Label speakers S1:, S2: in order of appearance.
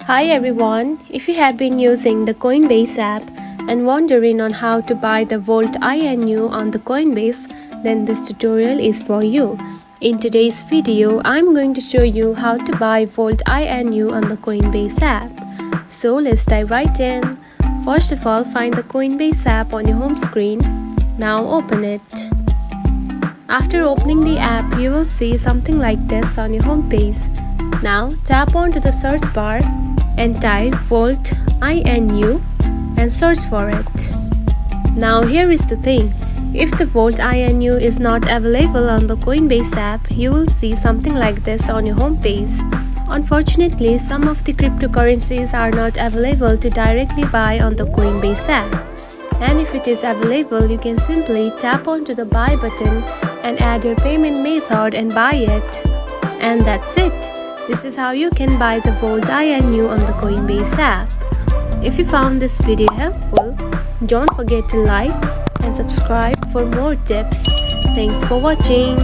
S1: Hi everyone, if you have been using the Coinbase app and wondering on how to buy the Volt INU on the Coinbase, then this tutorial is for you. In today's video, I'm going to show you how to buy Volt INU on the Coinbase app. So let's dive right in. First of all, find the Coinbase app on your home screen. Now open it. After opening the app, you will see something like this on your home page. Now tap onto the search bar and type Volt INU and search for it. Now here is the thing, if the Volt INU is not available on the Coinbase app, you will see something like this on your home page. Unfortunately, some of the cryptocurrencies are not available to directly buy on the Coinbase app. And if it is available, you can simply tap onto the buy button and add your payment method and buy it. And that's it. This is how you can buy the Volt INU on the Coinbase app. If you found this video helpful, don't forget to like and subscribe for more tips. Thanks for watching.